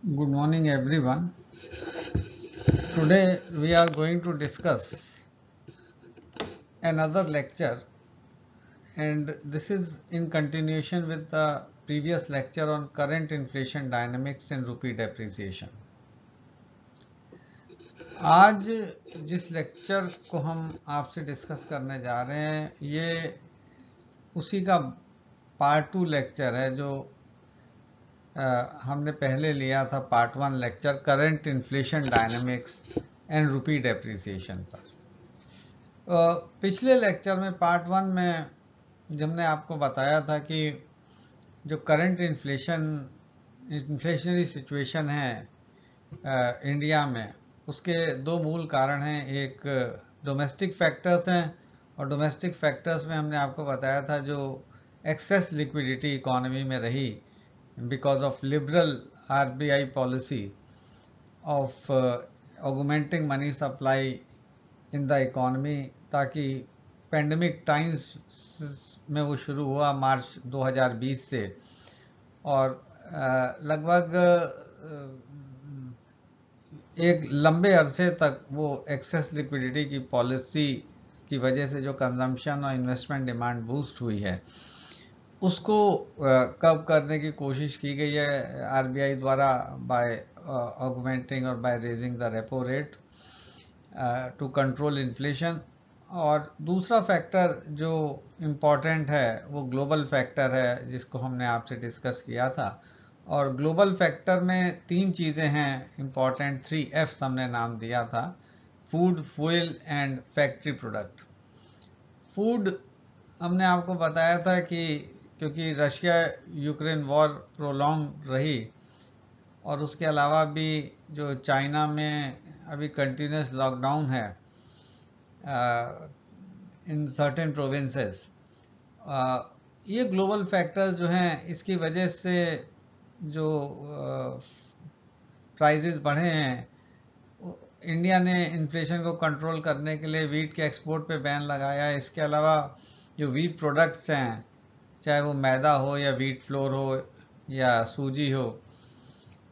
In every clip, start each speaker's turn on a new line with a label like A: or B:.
A: Good morning, everyone. Today we are going to discuss another lecture, and this is in continuation with the previous lecture on current inflation dynamics and rupee depreciation. आज जिस lecture को हम आपसे discuss करने जा रहे हैं ये उसी का पार्ट 2 लेक्चर है जो हमने पहले लिया था part 1 lecture current inflation dynamics and रूपी डेप्रिसिएशन पर। पिछले लेक्चर में पार्ट 1 में हमने आपको बताया था कि जो करंट इन्फ्लेशनरी सिचुएशन है इंडिया में उसके दो मूल कारण हैं। एक डोमेस्टिक फैक्टर्स हैं और डोमेस्टिक फैक्टर्स में हमने आपको बताया था जो एक्सेस लिक्विडिटी इकोनॉमी में रही because of liberal RBI policy of augmenting money supply in the economy, ताकि पेंडेमिक टाइम्स में वो शुरू हुआ मार्च 2020 से और लगभग एक लंबे अरसे तक वो एक्सेस लिक्विडिटी की पॉलिसी की वजह से जो कंजम्पशन और इन्वेस्टमेंट डिमांड बूस्ट हुई है उसको कब करने की कोशिश की गई है आरबीआई द्वारा बाय ऑगमेंटिंग और by raising the repo rate to control inflation. और दूसरा फैक्टर जो इम्पॉर्टेंट है वो ग्लोबल फैक्टर है जिसको हमने आपसे डिस्कस किया था। और ग्लोबल फैक्टर में तीन चीज़ें हैं इम्पॉर्टेंट, 3 F's हमने नाम दिया था, food, fuel and factory product. Food हमने आपको बताया था कि क्योंकि रशिया यूक्रेन वॉर प्रोलॉन्ग रही और उसके अलावा भी जो चाइना में अभी कंटिन्यूस लॉकडाउन है इन सर्टेन प्रोविंसेस, ये ग्लोबल फैक्टर्स जो हैं इसकी वजह से जो प्राइसेस बढ़े हैं। इंडिया ने इन्फ्लेशन को कंट्रोल करने के लिए वीट के एक्सपोर्ट पे बैन लगाया है। इसके अलावा जो वीट प्रोडक्ट्स हैं, चाहे वो मैदा हो या वीट फ्लोर हो या सूजी हो,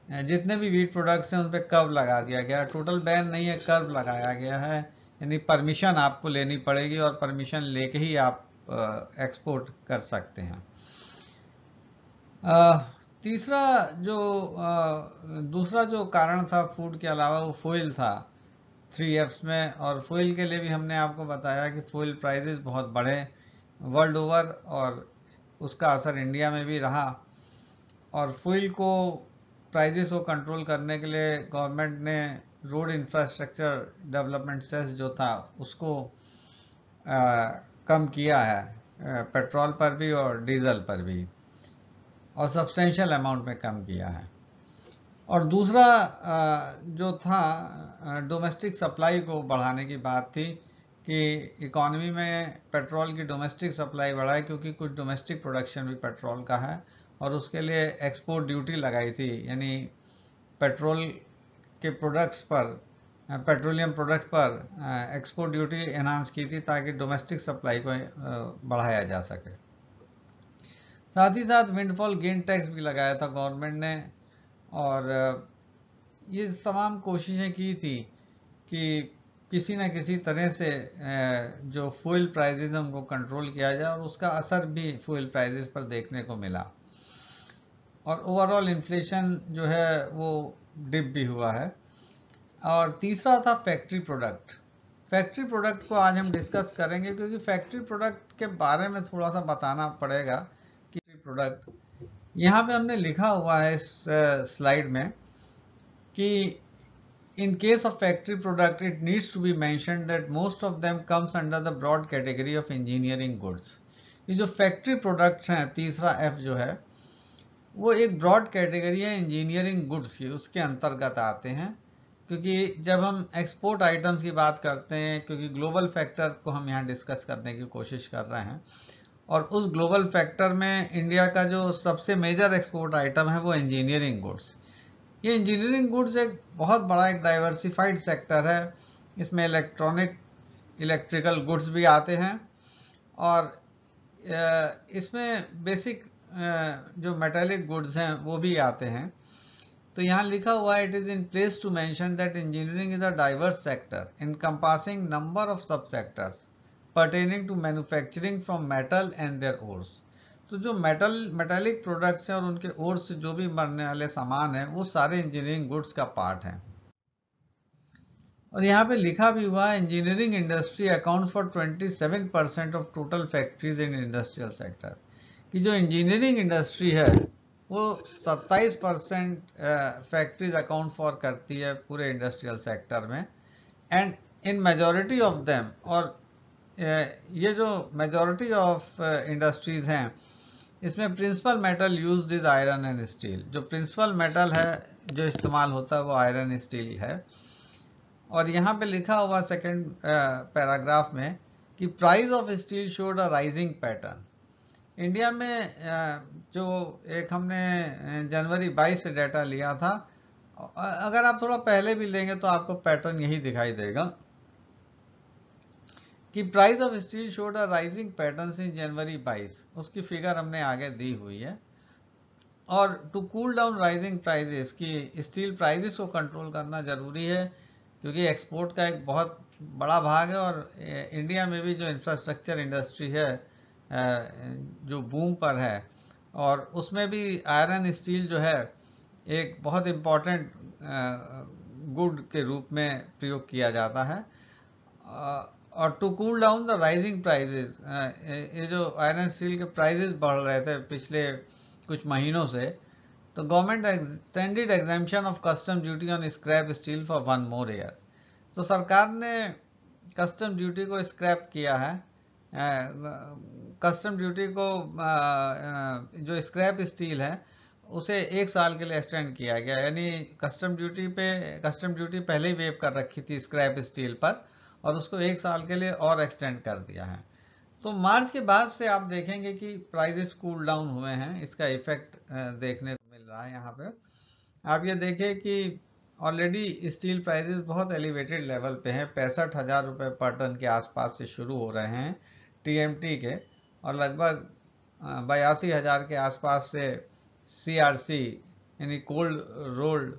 A: जितने भी वीट प्रोडक्ट्स हैं उन पर कर्व लगा दिया गया। टोटल बैन नहीं है, कर्व लगाया गया है, यानी परमिशन आपको लेनी पड़ेगी और परमिशन लेके ही आप एक्सपोर्ट कर सकते हैं। दूसरा जो कारण था फूड के अलावा वो फ्यूल था 3 F's में। और फ्यूल के लिए भी हमने आपको बताया कि फ्यूल प्राइसेस बहुत बढ़े वर्ल्ड ओवर और उसका असर इंडिया में भी रहा। और फ्यूल को प्राइसेस को कंट्रोल करने के लिए गवर्नमेंट ने रोड इंफ्रास्ट्रक्चर डेवलपमेंट सेस जो था उसको कम किया है, पेट्रोल पर भी और डीजल पर भी, और सब्सटेंशियल अमाउंट में कम किया है। और दूसरा जो था डोमेस्टिक सप्लाई को बढ़ाने की बात थी कि इकोनॉमी में पेट्रोल की डोमेस्टिक सप्लाई बढ़ाए क्योंकि कुछ डोमेस्टिक प्रोडक्शन भी पेट्रोल का है और उसके लिए एक्सपोर्ट ड्यूटी लगाई थी, यानी पेट्रोल के प्रोडक्ट्स पर, पेट्रोलियम प्रोडक्ट पर एक्सपोर्ट ड्यूटी एनहांस की थी ताकि डोमेस्टिक सप्लाई को बढ़ाया जा सके। साथ ही साथ विंडफॉल गेन टैक्स भी लगाया था गवर्नमेंट ने और ये तमाम कोशिशें की थी कि किसी न किसी तरह से जो फ्यूल प्राइसेस हैं उनको कंट्रोल किया जाए और उसका असर भी फ्यूल प्राइसेस पर देखने को मिला और ओवरऑल इन्फ्लेशन जो है वो डिप भी हुआ है। और तीसरा था फैक्ट्री प्रोडक्ट। फैक्ट्री प्रोडक्ट को आज हम डिस्कस करेंगे क्योंकि फैक्ट्री प्रोडक्ट के बारे में थोड़ा सा बताना पड़ेगा कि प्रोडक्ट यहाँ पे हमने लिखा हुआ है इस स्लाइड में कि in case of factory product it needs to be mentioned that most of them comes under the broad category of engineering goods। ये जो फैक्ट्री प्रोडक्ट्स हैं, तीसरा F जो है वो एक ब्रॉड कैटेगरी है इंजीनियरिंग गुड्स की, उसके अंतर्गत आते हैं। क्योंकि जब हम एक्सपोर्ट आइटम्स की बात करते हैं, क्योंकि ग्लोबल फैक्टर को हम यहाँ डिस्कस करने की कोशिश कर रहे हैं और उस ग्लोबल फैक्टर में इंडिया का जो सबसे मेजर एक्सपोर्ट आइटम है वो इंजीनियरिंग गुड्स। ये इंजीनियरिंग गुड्स एक बहुत बड़ा एक डाइवर्सिफाइड सेक्टर है। इसमें इलेक्ट्रिकल गुड्स भी आते हैं और इसमें बेसिक जो मेटालिक गुड्स हैं वो भी आते हैं। तो यहाँ लिखा हुआ है, it is in place to mention that engineering is a diverse sector encompassing number of sub sectors pertaining to manufacturing from metal and their ores. तो जो मेटालिक प्रोडक्ट्स हैं और उनके ओर्स से जो भी बनने वाले सामान हैं वो सारे इंजीनियरिंग गुड्स का पार्ट हैं। और यहाँ पे लिखा भी हुआ है, engineering industry account for 27% of total factories in industrial sector, कि जो इंजीनियरिंग इंडस्ट्री है वो 27% फैक्ट्रीज अकाउंट फॉर करती है पूरे इंडस्ट्रियल सेक्टर में। And in majority of them, और ये जो मेजॉरिटी ऑफ इंडस्ट्रीज हैं इसमें principal metal used is iron and steel. जो प्रिंसिपल मेटल है जो इस्तेमाल होता है वो आयरन स्टील है। और यहाँ पे लिखा हुआ सेकंड पैराग्राफ में कि price of steel showed a rising pattern. India में जो एक हमने जनवरी 22 से डाटा लिया था, अगर आप थोड़ा पहले भी लेंगे तो आपको पैटर्न यही दिखाई देगा कि price of steel showed a rising pattern in January 22। उसकी फिगर हमने आगे दी हुई है। और to cool down rising prices, की स्टील प्राइजेस को कंट्रोल करना जरूरी है क्योंकि एक्सपोर्ट का एक बहुत बड़ा भाग है और इंडिया में भी जो इंफ्रास्ट्रक्चर इंडस्ट्री है जो बूम पर है, और उसमें भी आयरन स्टील जो है एक बहुत इम्पॉर्टेंट गुड के रूप में प्रयोग किया जाता है। और to cool down the rising prices, ये जो आयरन स्टील के प्राइजेस बढ़ रहे थे पिछले कुछ महीनों से, तो government extended exemption of custom duty on scrap steel for 1 more year। तो सरकार ने कस्टम ड्यूटी को स्क्रैप किया है। कस्टम ड्यूटी को जो स्क्रैप स्टील है उसे 1 साल के लिए एक्सटेंड किया गया, यानी कस्टम ड्यूटी पहले ही वेव कर रखी थी स्क्रैप स्टील पर और उसको 1 साल के लिए और एक्सटेंड कर दिया है। तो मार्च के बाद से आप देखेंगे कि प्राइजेस कूल डाउन हुए हैं, इसका इफेक्ट देखने को मिल रहा है। यहाँ पे आप ये देखिए कि ऑलरेडी स्टील प्राइजेस बहुत एलिवेटेड लेवल पे हैं, 65,000 रुपये पर टन के आसपास से शुरू हो रहे हैं टीएमटी के, और लगभग 82,000 के आसपास से सीआरसी यानी कोल्ड रोल्ड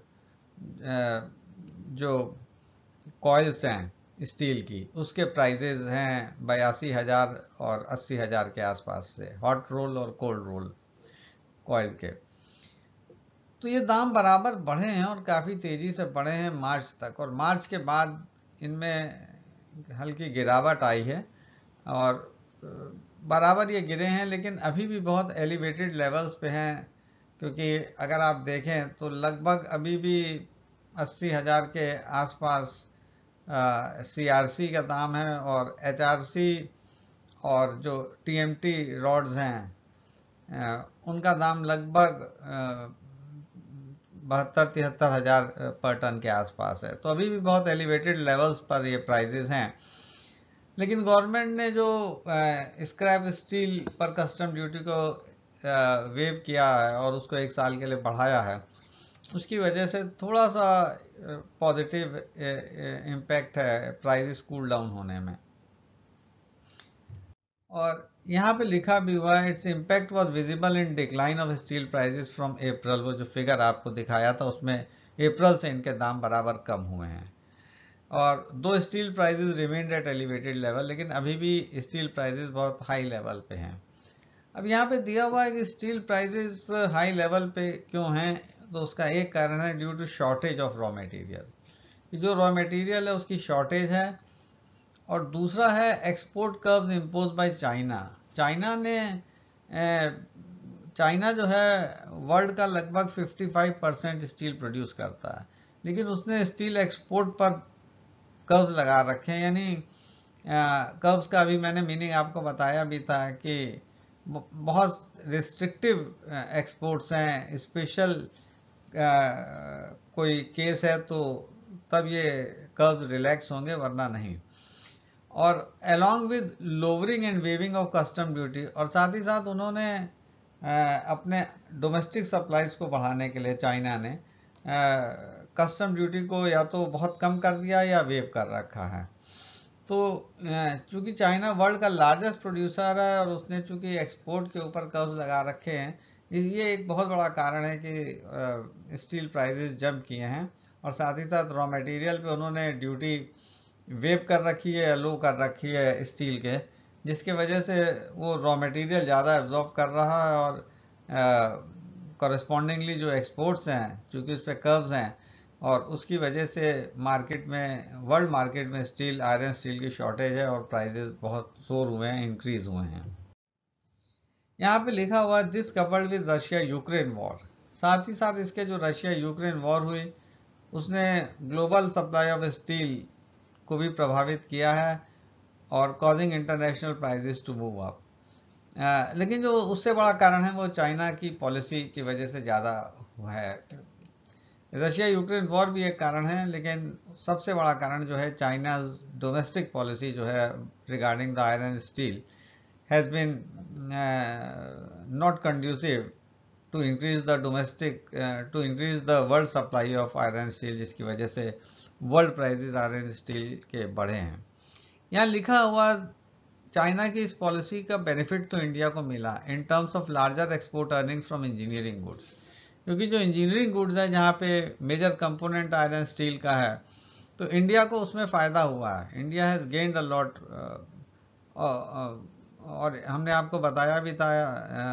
A: जो कॉइल्स हैं स्टील की, उसके प्राइजेज हैं 82,000 और 80,000 के आसपास से, हॉट रोल और कोल्ड रोल कॉइल के। तो ये दाम बराबर बढ़े हैं और काफ़ी तेज़ी से बढ़े हैं मार्च तक, और मार्च के बाद इनमें हल्की गिरावट आई है और बराबर ये गिरे हैं, लेकिन अभी भी बहुत एलिवेटेड लेवल्स पे हैं, क्योंकि अगर आप देखें तो लगभग अभी भी 80,000 के आसपास सीआरसी का दाम है, और एचआरसी और जो टीएमटी रॉड्स हैं उनका दाम लगभग 72-73 हज़ार पर टन के आसपास है। तो अभी भी बहुत एलिवेटेड लेवल्स पर ये प्राइजेस हैं। लेकिन गवर्नमेंट ने जो स्क्रैप स्टील पर कस्टम ड्यूटी को वेव किया है और उसको 1 साल के लिए बढ़ाया है, उसकी वजह से थोड़ा सा पॉजिटिव इम्पैक्ट है प्राइसेस कूल डाउन होने में। और यहाँ पे लिखा भी हुआ है, its impact was visible in decline of steel prices from April. वो जो फिगर आपको दिखाया था उसमें अप्रैल से इनके दाम बराबर कम हुए हैं। और दो steel prices remained at elevated level, लेकिन अभी भी स्टील प्राइसेस बहुत हाई लेवल पे हैं। अब यहाँ पे दिया हुआ है कि स्टील प्राइसेस हाई लेवल पे क्यों हैं, तो उसका एक कारण है due to shortage of raw material. जो रॉ मटेरियल है उसकी शॉर्टेज है, और दूसरा है export curbs impose by China. China जो है वर्ल्ड का लगभग 55% स्टील प्रोड्यूस करता है, लेकिन उसने स्टील एक्सपोर्ट पर कर्व्स लगा रखे हैं। यानी कर्व्स का अभी मैंने मीनिंग आपको बताया भी था कि बहुत रिस्ट्रिक्टिव एक्सपोर्ट्स हैं, स्पेशल कोई केस है तो तब ये कर्व्स रिलैक्स होंगे, वरना नहीं। और along with lowering and waiving of custom duty, और साथ ही साथ उन्होंने अपने डोमेस्टिक सप्लाईज को बढ़ाने के लिए चाइना ने कस्टम ड्यूटी को या तो बहुत कम कर दिया या वेव कर रखा है। तो चूंकि चाइना वर्ल्ड का लार्जेस्ट प्रोड्यूसर है और उसने चूंकि एक्सपोर्ट के ऊपर कर्व्स लगा रखे हैं, ये एक बहुत बड़ा कारण है कि स्टील प्राइसेस जंप किए हैं। और साथ ही साथ रॉ मटेरियल पे उन्होंने ड्यूटी वेव कर रखी है, लो कर रखी है स्टील के, जिसकी वजह से वो रॉ मटेरियल ज़्यादा एब्जॉर्ब कर रहा है और कॉरस्पॉन्डिंगली जो एक्सपोर्ट्स हैं चूँकि उस पर कर्व्स हैं, और उसकी वजह से मार्केट में, वर्ल्ड मार्केट में स्टील, आयरन स्टील की शॉर्टेज है और प्राइसेस बहुत सोर हुए हैं, इंक्रीज हुए हैं। यहाँ पे लिखा हुआ है this coupled with Russia Ukraine war. साथ ही साथ इसके जो रशिया यूक्रेन वॉर हुई उसने ग्लोबल सप्लाई ऑफ स्टील को भी प्रभावित किया है और causing international prices to move up. लेकिन जो उससे बड़ा कारण है वो चाइना की पॉलिसी की वजह से ज़्यादा है। रशिया यूक्रेन वॉर भी एक कारण है, लेकिन सबसे बड़ा कारण जो है चाइना डोमेस्टिक पॉलिसी जो है regarding the iron steel has been not conducive to increase the domestic to increase the world supply of iron steel, जिसकी वजह से वर्ल्ड प्राइसेस आयरन स्टील के बढ़े हैं। यहाँ लिखा हुआ चाइना की इस पॉलिसी का बेनिफिट तो इंडिया को मिला in terms of larger export earning from engineering goods, क्योंकि जो इंजीनियरिंग गुड्स है जहाँ पे मेजर कंपोनेंट आयरन स्टील का है तो इंडिया को उसमें फ़ायदा हुआ है। India has gained a lot, और हमने आपको बताया भी था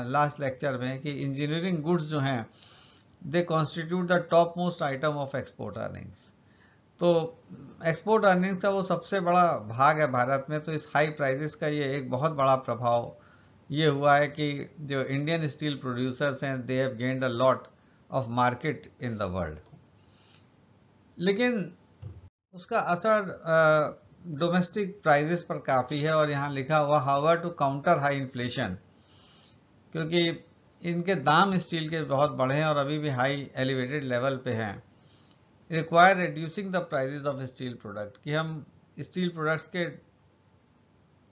A: लास्ट लेक्चर में कि इंजीनियरिंग गुड्स जो हैं they constitute the top most item of export earnings. तो एक्सपोर्ट अर्निंग्स का वो सबसे बड़ा भाग है भारत में, तो इस हाई प्राइसेस का ये एक बहुत बड़ा प्रभाव ये हुआ है कि जो इंडियन स्टील प्रोड्यूसर्स हैं they have gained a lot of market in the world. लेकिन उसका असर डोमेस्टिक प्राइसेस पर काफ़ी है, और यहाँ लिखा हुआ how to counter high inflation, क्योंकि इनके दाम स्टील के बहुत बढ़े हैं और अभी भी हाई एलिवेटेड लेवल पे हैं। Require reducing the prices of steel product, कि हम स्टील प्रोडक्ट्स के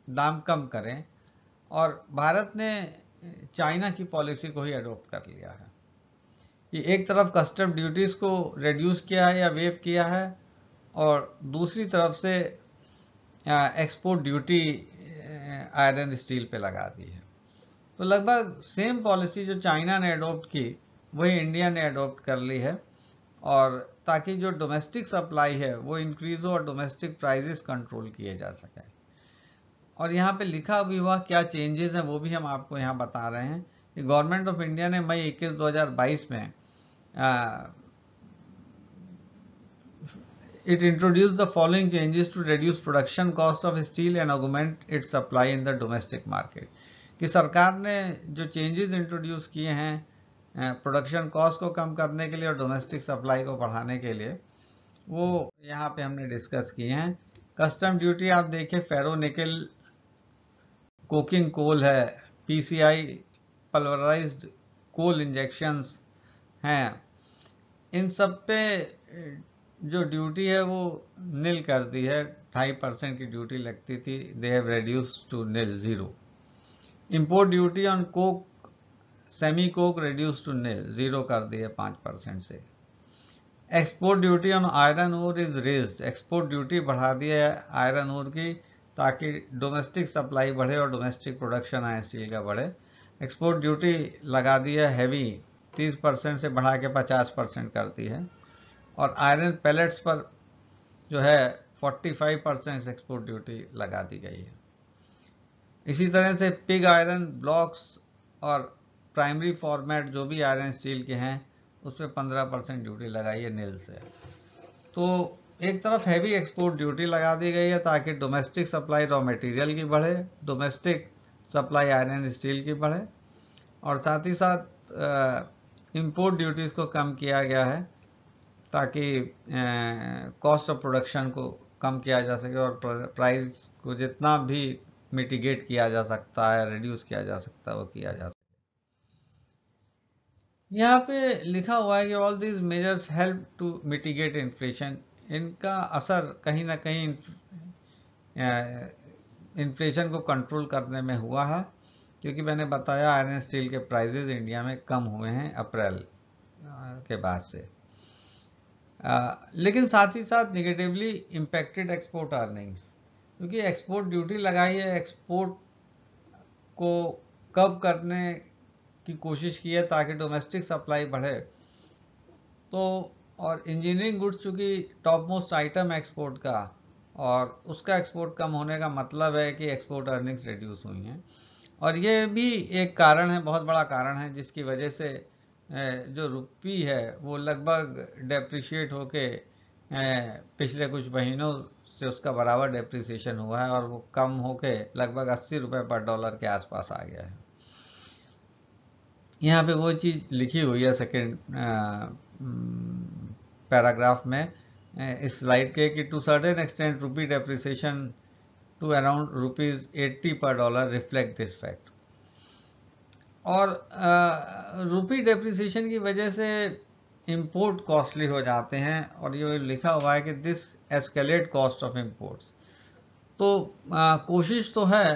A: दाम कम करें, और भारत ने चाइना की पॉलिसी को ही अडोप्ट कर लिया है कि एक तरफ कस्टम ड्यूटीज़ को रिड्यूस किया है या वेव किया है, और दूसरी तरफ से एक्सपोर्ट ड्यूटी आयरन स्टील पे लगा दी है। तो लगभग सेम पॉलिसी जो चाइना ने अडोप्ट की वही इंडिया ने अडोप्ट कर ली है, और ताकि जो डोमेस्टिक सप्लाई है वो इंक्रीज हो और डोमेस्टिक प्राइसेस कंट्रोल किए जा सके। और यहाँ पे लिखा भी हुआ क्या चेंजेस हैं वो भी हम आपको यहाँ बता रहे हैं कि गवर्नमेंट ऑफ इंडिया ने मई 21, 2022 में it introduced the following changes to reduce production cost of steel and augment its supply in the domestic market। कि सरकार ने जो चेंजेस इंट्रोड्यूस किए हैं प्रोडक्शन कॉस्ट को कम करने के लिए और डोमेस्टिक सप्लाई को बढ़ाने के लिए, वो यहाँ पे हमने डिस्कस किए हैं। कस्टम ड्यूटी आप देखिए, फेरो निकल कोकिंग कोल है, पीसीआई पल्वराइज्ड कोल इंजेक्शंस हैं, इन सब पे जो ड्यूटी है वो नील कर दी है। 2.5% की ड्यूटी लगती थी, they have reduce to nil, 0। Import duty on coke, semi coke reduce to nil, 0 कर दी है 5% से। Export duty on iron ore is raised, export duty बढ़ा दी है आयरन ओर की ताकि डोमेस्टिक सप्लाई बढ़े और डोमेस्टिक प्रोडक्शन आयरन स्टील का बढ़े। एक्सपोर्ट ड्यूटी लगा दी है हैवी, 30% से बढ़ा के 50% कर दी है, और आयरन पैलेट्स पर जो है 45% एक्सपोर्ट ड्यूटी लगा दी गई है। इसी तरह से पिग आयरन ब्लॉक्स और प्राइमरी फॉर्मेट जो भी आयरन स्टील के हैं उस पर 15% ड्यूटी लगाई है नील से। तो एक तरफ हैवी एक्सपोर्ट ड्यूटी लगा दी गई है ताकि डोमेस्टिक सप्लाई रॉ मटेरियल की बढ़े, डोमेस्टिक सप्लाई आयरन स्टील की बढ़े, और साथ ही साथ इंपोर्ट ड्यूटीज़ को कम किया गया है ताकि कॉस्ट ऑफ प्रोडक्शन को कम किया जा सके और प्राइस को जितना भी मिटिगेट किया जा सकता है, रिड्यूस किया जा सकता है, वो किया जा सकता है। यहाँ पे लिखा हुआ है कि all these measures help to mitigate inflation, इनका असर कहीं ना कहीं इन्फ्लेशन को कंट्रोल करने में हुआ है, क्योंकि मैंने बताया आयरन स्टील के प्राइसेस इंडिया में कम हुए हैं अप्रैल के बाद से। लेकिन साथ ही साथ निगेटिवली इम्पैक्टेड एक्सपोर्ट अर्निंग्स, क्योंकि एक्सपोर्ट ड्यूटी लगाई है, एक्सपोर्ट को कब करने की कोशिश की है ताकि डोमेस्टिक सप्लाई बढ़े। तो और इंजीनियरिंग गुड्स चूँकि टॉप मोस्ट आइटम एक्सपोर्ट का, और उसका एक्सपोर्ट कम होने का मतलब है कि एक्सपोर्ट अर्निंग्स रिड्यूस हुई हैं। और ये भी एक कारण है, बहुत बड़ा कारण है, जिसकी वजह से जो रुपी है वो लगभग डेप्रिशिएट होके पिछले कुछ महीनों से उसका बराबर डेप्रिसिएशन हुआ है, और वो कम होके लगभग 80 रुपये पर डॉलर के आसपास आ गया है। यहाँ पे वो चीज़ लिखी हुई है सेकेंड पैराग्राफ में इस स्लाइड के कि to certain extent rupee depreciation to around ₹80 per dollar reflect this fact. और रुपी डेप्रिसिएशन की वजह से इंपोर्ट कॉस्टली हो जाते हैं, और ये लिखा हुआ है कि this escalate cost of imports. तो कोशिश तो है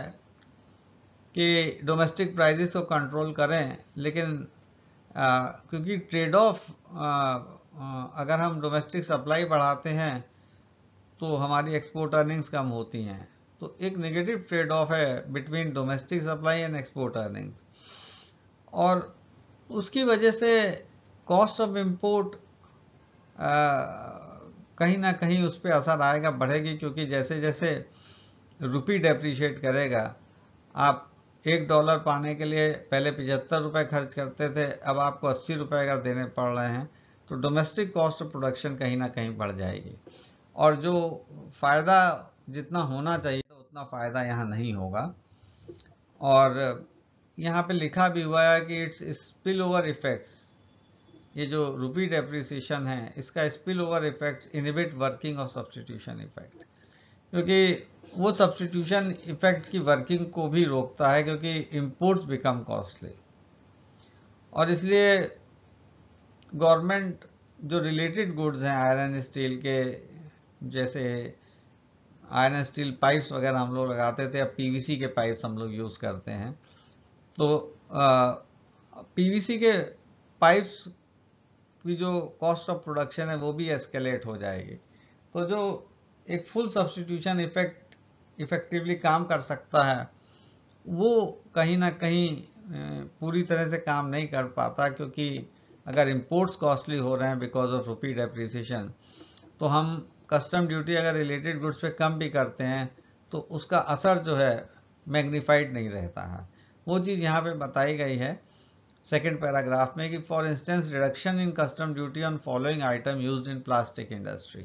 A: कि डोमेस्टिक प्राइसेस को कंट्रोल करें, लेकिन क्योंकि ट्रेड ऑफ अगर हम डोमेस्टिक सप्लाई बढ़ाते हैं तो हमारी एक्सपोर्ट अर्निंग्स कम होती हैं। तो एक नेगेटिव ट्रेड ऑफ है between domestic supply and export earnings, और उसकी वजह से कॉस्ट ऑफ इंपोर्ट कहीं ना कहीं उस पर असर आएगा, बढ़ेगी, क्योंकि जैसे जैसे रुपी डेप्रिशिएट करेगा, आप $1 पाने के लिए पहले 75 रुपये खर्च करते थे, अब आपको 80 रुपये अगर देने पड़ रहे हैं, तो डोमेस्टिक कॉस्ट ऑफ प्रोडक्शन कहीं ना कहीं बढ़ जाएगी, और जो फ़ायदा जितना होना चाहिए उतना फ़ायदा यहाँ नहीं होगा। और यहाँ पे लिखा भी हुआ है कि इट्स स्पिल ओवर इफेक्ट्स, ये जो रुपी डेप्रिसिएशन है इसका spill over effects inhibit working of substitution effect, क्योंकि वो सब्स्टिट्यूशन इफेक्ट की वर्किंग को भी रोकता है, क्योंकि इंपोर्ट्स बिकम कॉस्टली। और इसलिए गवर्नमेंट जो रिलेटेड गुड्स हैं आयरन स्टील के, जैसे आयरन स्टील पाइप्स वगैरह हम लोग लगाते थे, अब पीवीसी के पाइप्स हम लोग यूज़ करते हैं, तो पीवीसी के पाइप्स की जो कॉस्ट ऑफ प्रोडक्शन है वो भी एस्केलेट हो जाएगी। तो जो एक फुल सब्स्टिट्यूशन इफेक्टिवली काम कर सकता है, वो कहीं ना कहीं पूरी तरह से काम नहीं कर पाता, क्योंकि अगर इंपोर्ट्स कॉस्टली हो रहे हैं बिकॉज ऑफ रुपी डेप्रिसिएशन, तो हम कस्टम ड्यूटी अगर रिलेटेड गुड्स पे कम भी करते हैं तो उसका असर जो है मैग्नीफाइड नहीं रहता है। वो चीज़ यहाँ पे बताई गई है सेकेंड पैराग्राफ में कि for instance reduction in custom duty on following item used in plastic industry.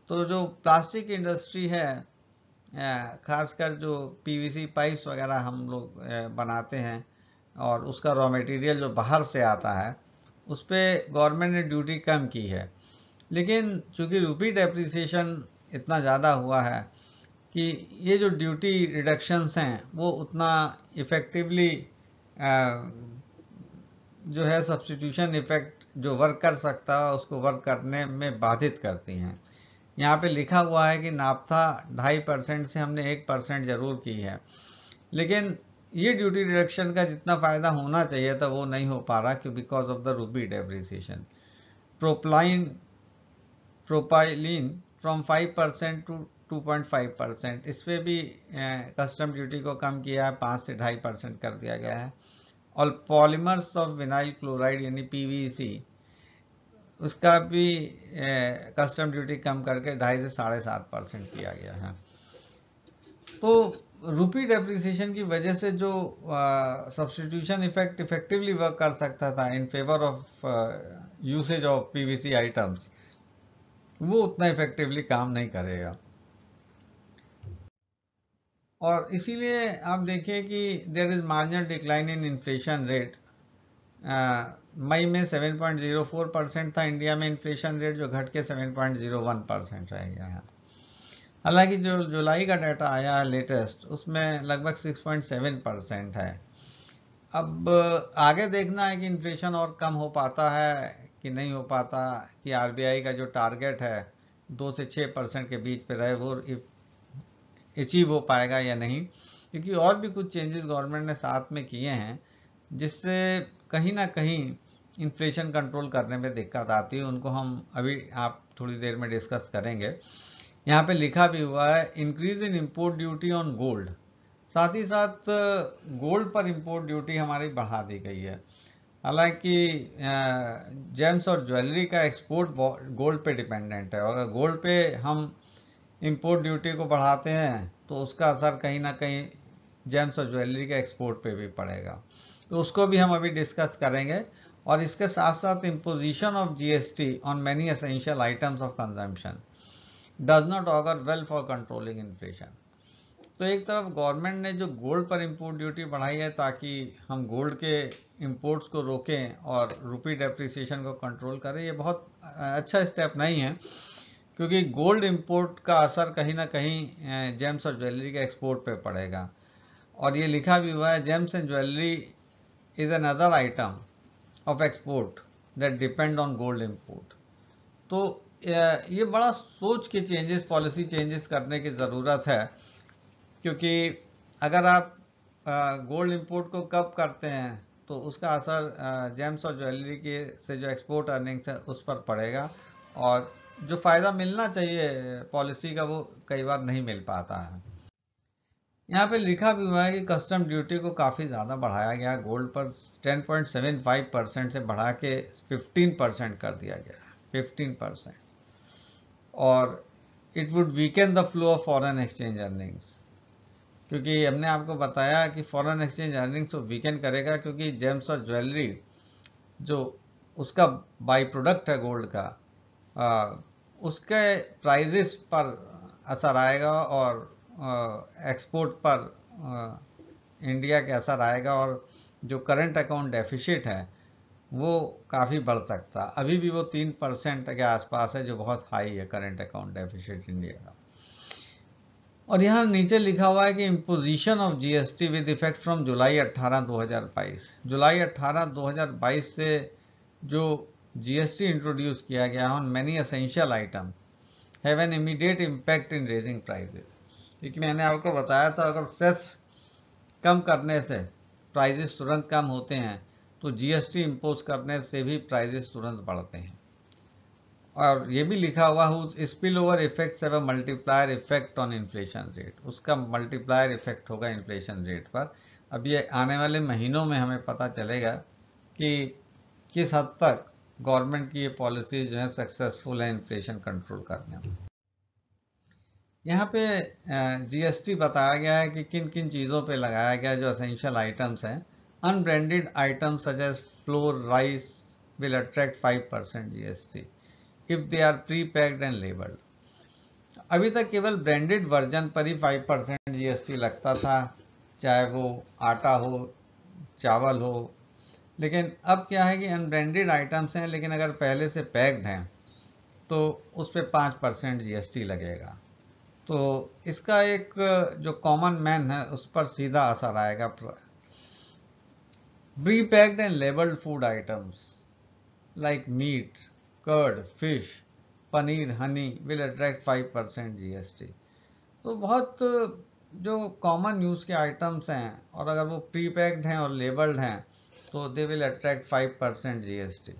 A: तो जो प्लास्टिक इंडस्ट्री है, खासकर जो पीवीसी पाइप्स वगैरह हम लोग बनाते हैं, और उसका रॉ मटेरियल जो बाहर से आता है, उस पर गवर्नमेंट ने ड्यूटी कम की है, लेकिन चूँकि रुपी डेप्रिसिएशन इतना ज़्यादा हुआ है कि ये जो ड्यूटी रिडक्शंस हैं वो उतना इफ़ेक्टिवली जो है सब्स्टिट्यूशन इफेक्ट जो वर्क कर सकता है उसको वर्क करने में बाधित करती हैं। यहाँ पे लिखा हुआ है कि नाफ्ता 2.5% से हमने 1% ज़रूर की है, लेकिन ये ड्यूटी रिडक्शन का जितना फ़ायदा होना चाहिए था वो नहीं हो पा रहा, क्यों because of the rupee depreciation. Propylene from 5% to 2.5%, इस पर भी कस्टम ड्यूटी को कम किया है, 5 से 2.5% कर दिया गया है। और पॉलीमर्स ऑफ विनाइल क्लोराइड यानी पीवीसी, उसका भी कस्टम ड्यूटी कम करके 2.5 से 7.5% किया गया है। तो रुपी डेप्रिसिएशन की वजह से जो सब्स्टिट्यूशन इफेक्ट इफेक्टिवली वर्क कर सकता था in favour of usage of PVC items, वो उतना इफेक्टिवली काम नहीं करेगा। और इसीलिए आप देखिए कि there is marginal decline in inflation rate. मई में 7.04% था इंडिया में इन्फ्लेशन रेट, जो घट के 7.01% रह गया है। हालांकि जो जुलाई का डाटा आया है लेटेस्ट, उसमें लगभग 6.7% है। अब आगे देखना है कि इन्फ्लेशन और कम हो पाता है कि नहीं हो पाता, कि आरबीआई का जो टारगेट है 2 से 6% के बीच पे रहे, वो अचीव हो पाएगा या नहीं, क्योंकि और भी कुछ चेंजेस गवर्नमेंट ने साथ में किए हैं जिससे कहीं ना कहीं इन्फ्लेशन कंट्रोल करने में दिक्कत आती है। उनको हम अभी आप थोड़ी देर में डिस्कस करेंगे। यहाँ पे लिखा भी हुआ है increase in import duty on gold साथ ही साथ गोल्ड पर इंपोर्ट ड्यूटी हमारी बढ़ा दी गई है। हालांकि जेम्स और ज्वेलरी का एक्सपोर्ट गोल्ड पे डिपेंडेंट है, और अगर गोल्ड पे हम इंपोर्ट ड्यूटी को बढ़ाते हैं तो उसका असर कहीं ना कहीं जेम्स और ज्वेलरी के एक्सपोर्ट पे भी पड़ेगा। तो उसको भी हम अभी डिस्कस करेंगे। और इसके साथ साथ imposition of GST on many essential items of consumption does not auger well for controlling inflation. तो एक तरफ गवर्नमेंट ने जो गोल्ड पर इंपोर्ट ड्यूटी बढ़ाई है ताकि हम गोल्ड के इंपोर्ट्स को रोकें और रुपी डेप्रिसिएशन को कंट्रोल करें, ये बहुत अच्छा स्टेप नहीं है, क्योंकि गोल्ड इंपोर्ट का असर कहीं ना कहीं जेम्स और ज्वेलरी के एक्सपोर्ट पे पड़ेगा। और ये लिखा भी हुआ है, James and jewellery is an other item of export that depend on gold import. तो ये बड़ा सोच के चेंजेस, पॉलिसी चेंजेस करने की ज़रूरत है, क्योंकि अगर आप गोल्ड इंपोर्ट को कब करते हैं तो उसका असर जेम्स और ज्वेलरी के से जो एक्सपोर्ट अर्निंग्स है उस पर पड़ेगा, और जो फ़ायदा मिलना चाहिए पॉलिसी का वो कई बार नहीं मिल पाता है। यहाँ पे लिखा भी हुआ है कि कस्टम ड्यूटी को काफ़ी ज़्यादा बढ़ाया गया, गोल्ड पर 10.75% से बढ़ा के 15% कर दिया गया, 15%। और it would weakened the flow of foreign exchange earnings, क्योंकि हमने आपको बताया कि फॉरेन एक्सचेंज अर्निंग्स को वीकेन करेगा, क्योंकि जेम्स और ज्वेलरी जो उसका बाई प्रोडक्ट है गोल्ड का, उसके प्राइजेस पर असर आएगा और एक्सपोर्ट पर इंडिया के असर आएगा, और जो करंट अकाउंट डेफिसिट है वो काफ़ी बढ़ सकता है। अभी भी वो 3% के आसपास है, जो बहुत हाई है करंट अकाउंट डेफिसिट इंडिया का। और यहाँ नीचे लिखा हुआ है कि imposition of GST with effect from July 18, 2022। जुलाई 18, 2022 से जो जीएसटी इंट्रोड्यूस किया गया on many essential item have an immediate impact in raising prices. क्योंकि मैंने आपको बताया था, अगर सेस कम करने से प्राइजेस तुरंत कम होते हैं, तो जीएसटी इम्पोज करने से भी प्राइजेस तुरंत बढ़ते हैं। और ये भी लिखा हुआ है spill over effects have a multiplier effect on inflation rate, उसका मल्टीप्लायर इफेक्ट होगा इन्फ्लेशन रेट पर। अब ये आने वाले महीनों में हमें पता चलेगा कि किस हद तक गवर्नमेंट की ये पॉलिसी जो है सक्सेसफुल है इन्फ्लेशन कंट्रोल करने में। यहाँ पे जीएसटी बताया गया है कि किन किन चीज़ों पे लगाया गया जो एसेंशियल आइटम्स हैं। Unbranded items such as flour, rice will attract 5% GST if they are pre packed and labelled. अभी तक केवल ब्रांडेड वर्जन पर ही 5% जीएसटी लगता था, चाहे वो आटा हो, चावल हो। लेकिन अब क्या है कि अनब्रांडेड आइटम्स हैं, लेकिन अगर पहले से पैक्ड हैं तो उस पर 5% जीएसटी लगेगा। तो इसका एक जो कॉमन मैन है उस पर सीधा असर आएगा। Pre packed and labelled food items like meat, curd, fish, paneer, honey will attract 5% GST. तो बहुत जो कॉमन यूज़ के आइटम्स हैं और अगर वो प्री पैक्ड हैं और लेबल्ड हैं तो दे विल अट्रैक्ट 5% जीएसटी।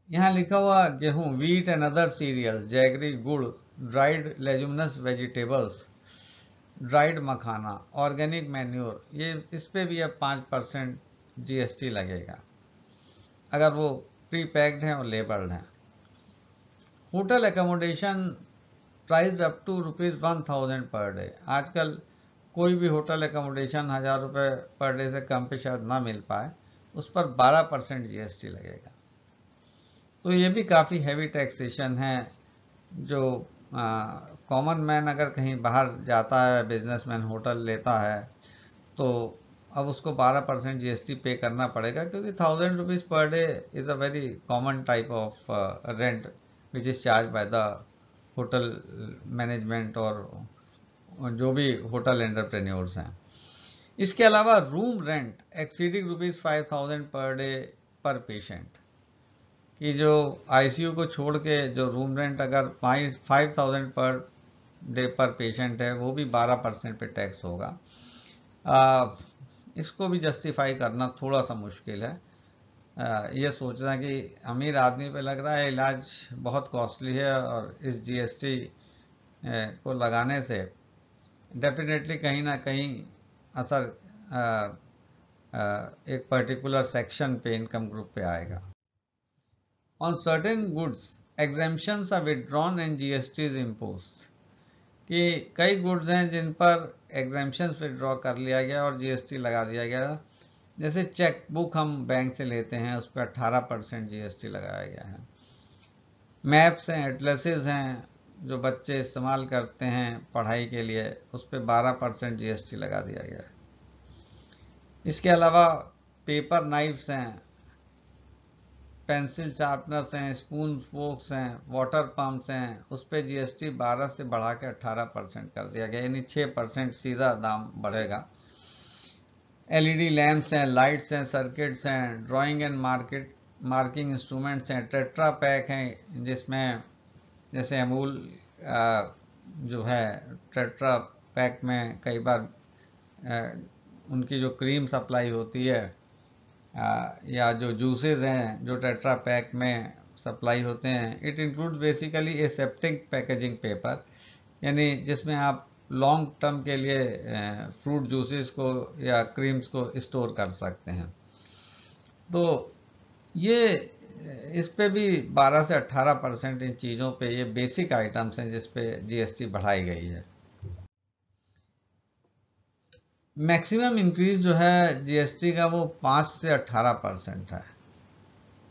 A: यहाँ लिखा हुआ गेहूं, wheat and other cereals, jaggery, गुड़, dried leguminous vegetables, dried makhana, organic manure, ये इस पे भी अब 5% जीएसटी लगेगा अगर वो प्री पैक्ड हैं और लेबल्ड हैं। Hotel accommodation price up to ₹1000 per day. आजकल कोई भी होटल एकोमोडेशन 1000 रुपये पर डे से कम पे शायद ना मिल पाए, उस पर 12% जीएसटी लगेगा। तो ये भी काफ़ी हैवी टैक्सेशन है। जो कॉमन मैन अगर कहीं बाहर जाता है, बिजनेसमैन होटल लेता है, तो अब उसको 12% जीएसटी पे करना पड़ेगा, क्योंकि 1000 rupees per day is a very common type of rent which is charge by the hotel management और जो भी होटल एंटरप्रेन्योर्स हैं। इसके अलावा room rent exceeding ₹5000 per day पर पेशेंट, कि जो आईसीयू को छोड़ के जो रूम रेंट अगर 5000 पर डे पर पेशेंट है, वो भी 12% पे टैक्स होगा। इसको भी जस्टिफाई करना थोड़ा सा मुश्किल है। ये सोचना कि अमीर आदमी पे लग रहा है, इलाज बहुत कॉस्टली है और इस जीएसटी को लगाने से डेफिनेटली कहीं ना कहीं असर एक पर्टिकुलर सेक्शन पे, इनकम ग्रुप पे आएगा। On certain goods exemptions are withdrawn and GST is imposed, कि कई गुड्स हैं जिन पर एग्जेम्पशंस विदड्रॉ कर लिया गया और जीएसटी लगा दिया गया। जैसे चेक बुक हम बैंक से लेते हैं, उस पर 18% जीएसटी लगाया गया है। मैप्स हैं, एटलसेस हैं, जो बच्चे इस्तेमाल करते हैं पढ़ाई के लिए, उस पर 12% जीएसटी लगा दिया गया है। इसके अलावा पेपर नाइफ्स हैं, पेंसिल शार्पनर्स हैं, स्पून फोक्स हैं, वाटर पंप्स हैं, उस पर जीएसटी 12 से बढ़ा के 18% कर दिया गया, यानी 6% सीधा दाम बढ़ेगा। एलईडी लैंप्स हैं, लाइट्स हैं, सर्किट्स हैं, ड्राइंग एंड मार्किंग इंस्ट्रूमेंट्स हैं, टेट्रा पैक हैं, जिसमें जैसे अमूल जो है टेट्रा पैक में कई बार उनकी जो क्रीम सप्लाई होती है, या जो जूसेस हैं जो टेट्रा पैक में सप्लाई होते हैं, it includes basically aseptic packaging paper, यानी जिसमें आप लॉन्ग टर्म के लिए फ्रूट जूसेस को या क्रीम्स को स्टोर कर सकते हैं। तो ये इस पे भी 12 से 18% इन चीज़ों पे, ये बेसिक आइटम्स हैं जिस पे जीएसटी बढ़ाई गई है। मैक्सिमम इंक्रीज जो है जीएसटी का वो 5 से 18% है,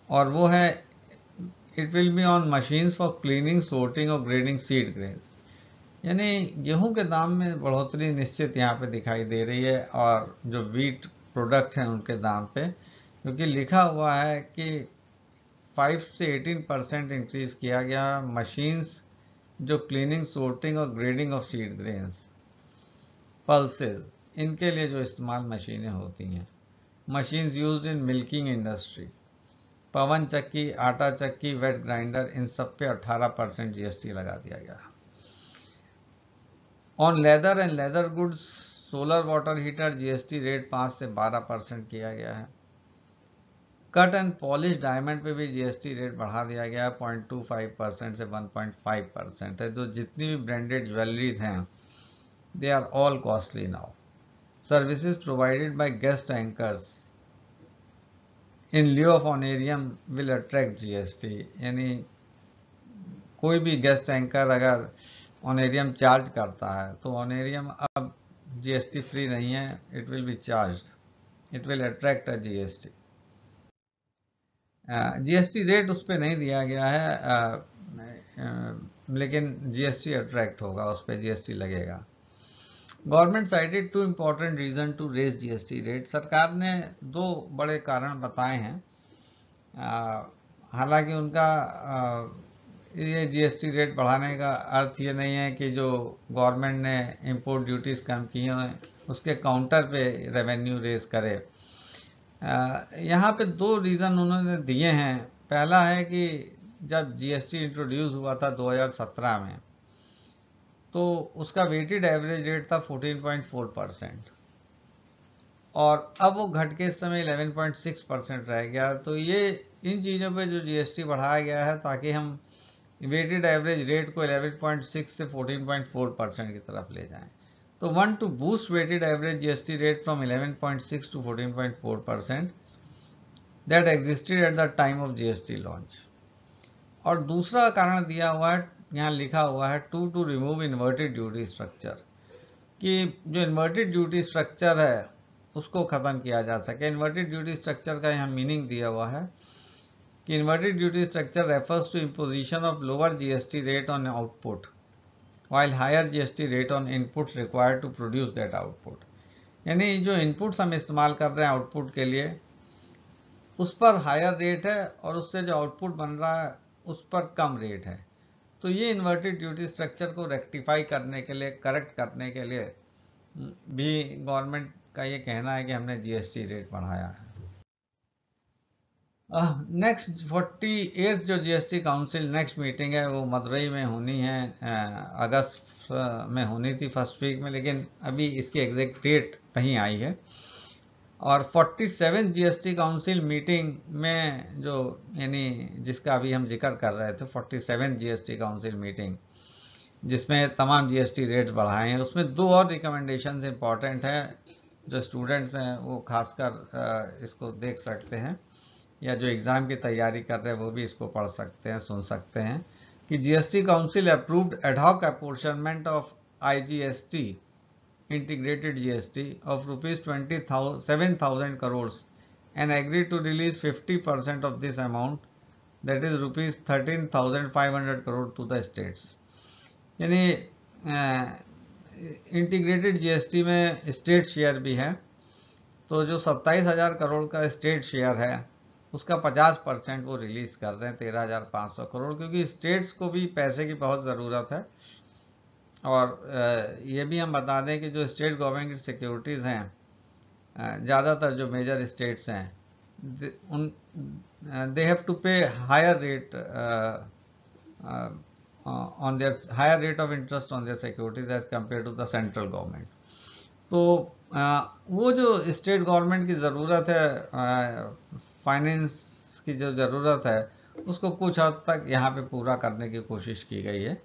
A: और वो है it will be on machines for cleaning, sorting और ग्रेडिंग सीड ग्रेन्स, यानी गेहूं के दाम में बढ़ोतरी निश्चित यहाँ पे दिखाई दे रही है, और जो वीट प्रोडक्ट हैं उनके दाम पे, क्योंकि लिखा हुआ है कि 5 से 18% इंक्रीज किया गया मशीन्स जो क्लीनिंग, सोर्टिंग और grading of seed grains, pulses, इनके लिए जो इस्तेमाल मशीनें होती हैं। Machines used in milking industry, पवन चक्की, आटा चक्की, वेट ग्राइंडर, इन सब पे 18% जीएसटी लगा दिया गया। On leather and leather goods, solar water heater, GST rate 5 से 12% किया गया है। कट एंड पॉलिश डायमंड पे भी जीएसटी रेट बढ़ा दिया गया है, 0.25% से 1.5% है। तो जितनी भी ब्रांडेड ज्वेलरीज हैं, they are all costly now. Services provided by guest anchors in lieu of honorarium will attract GST, यानी कोई भी गेस्ट एंकर अगर ऑनेरियम चार्ज करता है तो ऑनेरियम अब जीएसटी फ्री नहीं है, it will be charged, it will attract a GST. GST rate उस पर नहीं दिया गया है, लेकिन जीएसटी अट्रैक्ट होगा, उस पर जीएसटी लगेगा। Government cited 2 important reason to raise GST rate, सरकार ने 2 बड़े कारण बताए हैं। हालांकि उनका ये जीएसटी रेट बढ़ाने का अर्थ ये नहीं है कि जो गवर्नमेंट ने इंपोर्ट ड्यूटीज़ कम की हैं उसके काउंटर पे रेवेन्यू रेज करे। यहाँ पे 2 रीज़न उन्होंने दिए हैं। पहला है कि जब जीएसटी इंट्रोड्यूस हुआ था 2017 में, तो उसका वेटेड एवरेज रेट था 14.4%, और अब वो घट के इस समय 11.6% रह गया। तो ये इन चीज़ों पे जो जीएसटी बढ़ाया गया है ताकि हम वेटेड एवरेज रेट को 11.6 से 14.4% की तरफ ले जाएं। तो 1 to boost weighted average GST rate from 11.6 to 14.4% that existed at the time of GST launch। और दूसरा कारण दिया हुआ है, यहाँ लिखा हुआ है to remove inverted duty structure, कि जो इन्वर्टेड ड्यूटी स्ट्रक्चर है उसको ख़त्म किया जा सके। इन्वर्टेड ड्यूटी स्ट्रक्चर का यहाँ मीनिंग दिया हुआ है कि inverted duty structure refers to imposition of lower GST rate on output while higher GST rate on inputs required to produce that output। यानी जो इनपुट्स हम इस्तेमाल कर रहे हैं आउटपुट के लिए, उस पर हायर रेट है और उससे जो आउटपुट बन रहा है उस पर कम रेट है। तो ये इन्वर्टेड ड्यूटी स्ट्रक्चर को रेक्टिफाई करने के लिए, करेक्ट करने के लिए भी गवर्नमेंट का ये कहना है कि हमने जीएसटी रेट बढ़ाया है। नेक्स्ट 48th जो जीएसटी काउंसिल नेक्स्ट मीटिंग है वो मदुरई में होनी है, अगस्त में होनी थी फर्स्ट वीक में, लेकिन अभी इसकी एग्जैक्ट डेट नहीं आई है। और 47 जीएसटी काउंसिल मीटिंग में जो यानी जिसका अभी हम जिक्र कर रहे थे, 47 जीएसटी काउंसिल मीटिंग जिसमें तमाम जीएसटी रेट बढ़ाए हैं। उसमें दो और रिकमेंडेशंस इंपॉर्टेंट हैं, जो स्टूडेंट्स हैं वो खासकर इसको देख सकते हैं, या जो एग्ज़ाम की तैयारी कर रहे हैं वो भी इसको पढ़ सकते हैं, सुन सकते हैं, कि GST council approved ad hoc apportionment of IGST integrated GST of rupees 27,000 crores and agreed to release 50% of this amount, that is rupees 13,500 crore to the states। यानी इंटीग्रेटेड जीएसटी में स्टेट शेयर भी है, तो जो 27,000 करोड़ का स्टेट शेयर है उसका 50% वो रिलीज कर रहे हैं, 13,500 करोड़, क्योंकि स्टेट्स को भी पैसे की बहुत ज़रूरत है। और ये भी हम बता दें कि जो स्टेट गवर्नमेंट की सिक्योरिटीज़ हैं, ज़्यादातर जो मेजर स्टेट्स हैं, they have to pay higher rate on their higher rate of interest on their securities as compare to the central government. तो वो जो स्टेट गवर्नमेंट की ज़रूरत है, फाइनेंस की जो ज़रूरत है, उसको कुछ हद तक यहाँ पे पूरा करने की कोशिश की गई है।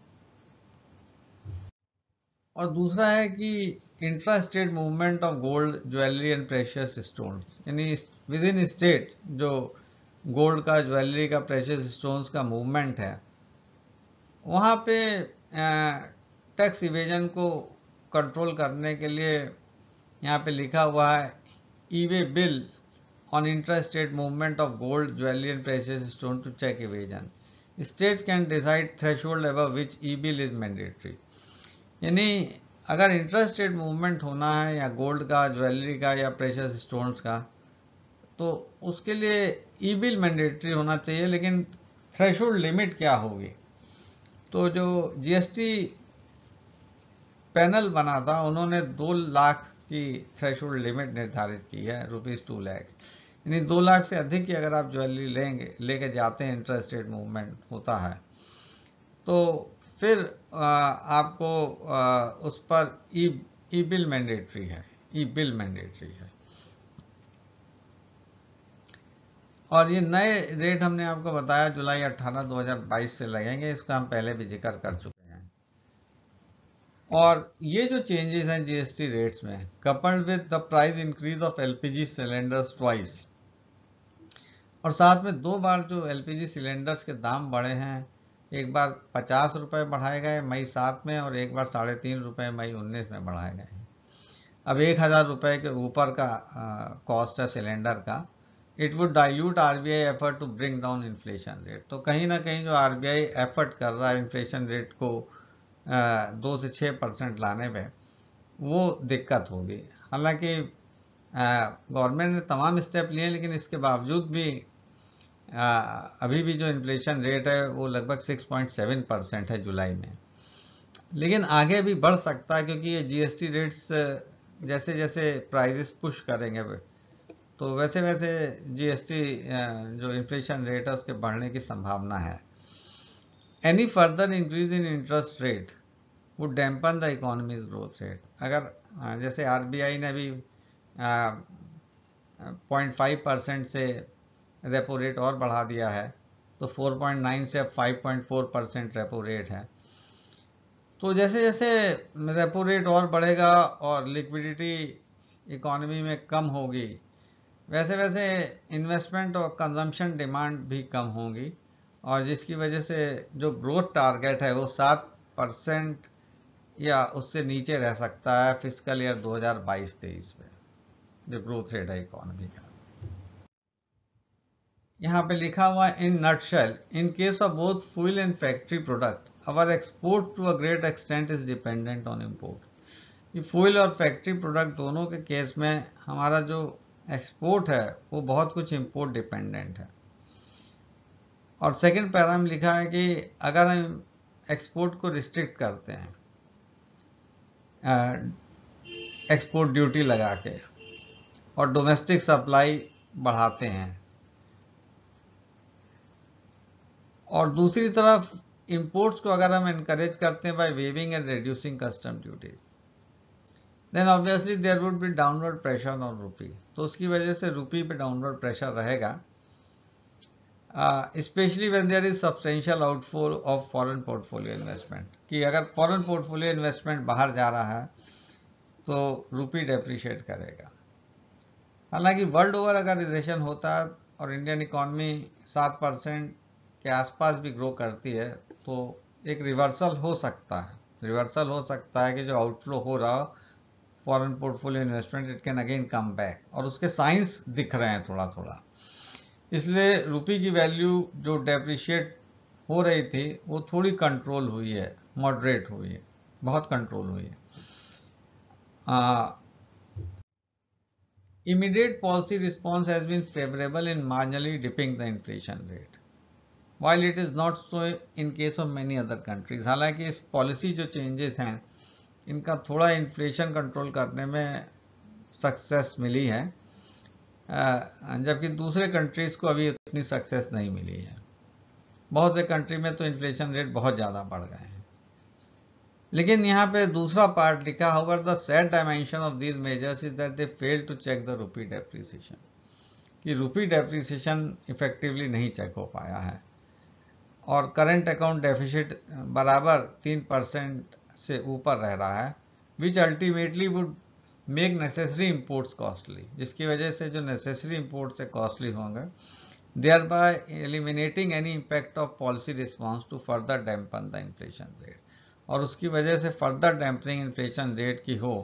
A: और दूसरा है कि intra state movement of gold, jewellery and precious stones, यानी विद इन स्टेट जो गोल्ड का, ज्वेलरी का, प्रेशियस स्टोन्स का मूवमेंट है, वहाँ पे टैक्स इवेजन को कंट्रोल करने के लिए यहाँ पे लिखा हुआ है E way bill on intra state movement of gold, jewellery and precious stone to check evasion. States can decide threshold above which E bill is mandatory. यानी अगर इंट्रा स्टेट मूवमेंट होना है या गोल्ड का, ज्वेलरी का या precious stones का, तो उसके लिए ई बिल मैंडेटरी होना चाहिए, लेकिन थ्रेशोल्ड लिमिट क्या होगी? तो जो जीएसटी पैनल बना था उन्होंने 2 लाख की थ्रेशोल्ड लिमिट निर्धारित की है, ₹2 लाख। यानी 2 लाख से अधिक की अगर आप ज्वेलरी लेके जाते हैं, इंट्रा स्टेट मूवमेंट होता है, तो फिर आपको उस पर ई बिल मैंडेटरी है, ई बिल मैंडेटरी है। और ये नए रेट हमने आपको बताया जुलाई 18, 2022 से लगेंगे, इसका हम पहले भी जिक्र कर चुके हैं। और ये जो चेंजेस हैं जीएसटी रेट्स में, coupled with the price increase of LPG cylinders twice, और साथ में 2 बार जो एलपीजी सिलेंडर्स के दाम बढ़े हैं, एक बार 50 रुपये बढ़ाए गए मई 7 में, और एक बार 3.5 रुपये मई 19 में बढ़ाए गए हैं। अब 1,000 रुपये के ऊपर का कॉस्ट है सिलेंडर का। It would dilute RBI effort to bring down inflation rate. तो कहीं ना कहीं जो आरबीआई एफर्ट कर रहा है इन्फ्लेशन रेट को 2 से 6% लाने में, वो दिक्कत होगी। हालांकि गवर्नमेंट ने तमाम स्टेप लिए, लेकिन इसके बावजूद भी अभी भी जो इन्फ्लेशन रेट है वो लगभग 6.7% है जुलाई में। लेकिन आगे भी बढ़ सकता है, क्योंकि ये जीएसटी रेट्स जैसे जैसे प्राइजेस पुश करेंगे तो वैसे वैसे जीएसटी जो इन्फ्लेशन रेट है उसके बढ़ने की संभावना है। Any further increase in interest rate would dampen the economies growth rate. अगर जैसे आरबीआई ने भी 0.5% से रेपो रेट और बढ़ा दिया है, तो 4.9 से अब 5.4% रेपो रेट है। तो जैसे जैसे रेपो रेट और बढ़ेगा और लिक्विडिटी इकोनॉमी में कम होगी, वैसे वैसे इन्वेस्टमेंट और कंजम्पशन डिमांड भी कम होगी, और जिसकी वजह से जो ग्रोथ टारगेट है वो 7% या उससे नीचे रह सकता है फिस्कल ईयर 2022-23 में, जो ग्रोथ रेट है इकोनॉमी का। यहाँ पे लिखा हुआ है in nutshell, in case of both fuel and factory product, our export to a great extent is dependent on import. ये फ्यूल और फैक्ट्री प्रोडक्ट दोनों के केस में हमारा जो एक्सपोर्ट है वो बहुत कुछ इंपोर्ट डिपेंडेंट है। और सेकंड पैरा में लिखा है कि अगर हम एक्सपोर्ट को रिस्ट्रिक्ट करते हैं एक्सपोर्ट ड्यूटी लगा के, और डोमेस्टिक सप्लाई बढ़ाते हैं, और दूसरी तरफ इंपोर्ट्स को अगर हम इनकरेज करते हैं by waiving and reducing custom duty, then obviously there would be downward pressure on rupee. तो उसकी वजह से रूपी पे डाउनवर्ड प्रेशर रहेगा, specially when there is substantial outflow of foreign portfolio investment, कि अगर फॉरेन पोर्टफोलियो इन्वेस्टमेंट बाहर जा रहा है तो रुपी डेप्रिशिएट करेगा। हालांकि वर्ल्ड ओवर अगर रिसेशन होता है और इंडियन इकॉनमी 7% के आसपास भी ग्रो करती है तो एक रिवर्सल हो सकता है। रिवर्सल हो सकता है कि जो आउटफ्लो हो रहा हो foreign portfolio investment, it can again come back, और उसके साइंस दिख रहे हैं थोड़ा थोड़ा। इसलिए रुपी की वैल्यू जो डेप्रिशिएट हो रही थी वो थोड़ी कंट्रोल हुई है, मॉडरेट हुई है, बहुत कंट्रोल हुई है। Immediate policy response has been favorable in marginally dipping the inflation rate, while it is not so in case of many other countries. हालांकि इस पॉलिसी जो चेंजेस हैं इनका थोड़ा इन्फ्लेशन कंट्रोल करने में सक्सेस मिली है, जबकि दूसरे कंट्रीज को अभी उतनी सक्सेस नहीं मिली है। बहुत से कंट्री में तो इन्फ्लेशन रेट बहुत ज़्यादा बढ़ गए हैं। लेकिन यहाँ पे दूसरा पार्ट लिखा, however the sad dimension of these measures is that they fail to check the rupee depreciation, कि रुपी डेप्रिसिएशन इफेक्टिवली नहीं चेक हो पाया है और करंट अकाउंट डेफिसिट बराबर 3% से ऊपर रह रहा है, which ultimately would make necessary imports costly, जिसकी वजह से जो नेसेसरी इम्पोर्ट्स से कॉस्टली होंगे, thereby eliminating any impact of policy response to further dampen the inflation rate, और उसकी वजह से फर्दर डैम्पनिंग इन्फ्लेशन रेट की हो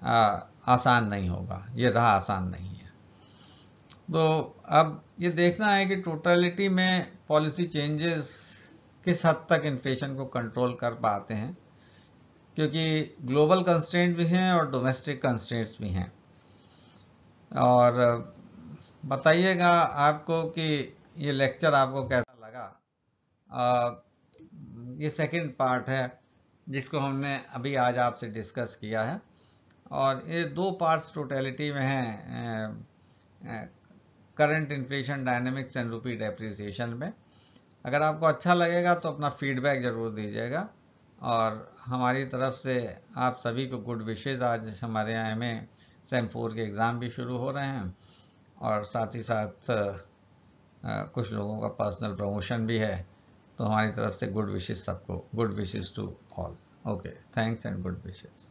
A: आसान नहीं होगा, ये राह आसान नहीं है। तो अब ये देखना है कि टोटलिटी में पॉलिसी चेंजेस किस हद तक इन्फ्लेशन को कंट्रोल कर पाते हैं, क्योंकि ग्लोबल कंस्ट्रेंट भी हैं और डोमेस्टिक कंस्ट्रेंट्स भी हैं। और बताइएगा आपको कि ये लेक्चर आपको कैसा लगा। ये सेकंड पार्ट है जिसको हमने अभी आज आपसे डिस्कस किया है, और ये दो पार्ट्स टोटलिटी में हैं, current inflation dynamics and rupee depreciation में। अगर आपको अच्छा लगेगा तो अपना फीडबैक ज़रूर दीजिएगा, और हमारी तरफ से आप सभी को गुड विशेज़। आज हमारे यहाँ में सेम 4 के एग्ज़ाम भी शुरू हो रहे हैं, और साथ ही साथ कुछ लोगों का पर्सनल प्रमोशन भी है, तो हमारी तरफ से गुड विशेज़ सबको, good wishes to all. Okay, thanks and good wishes.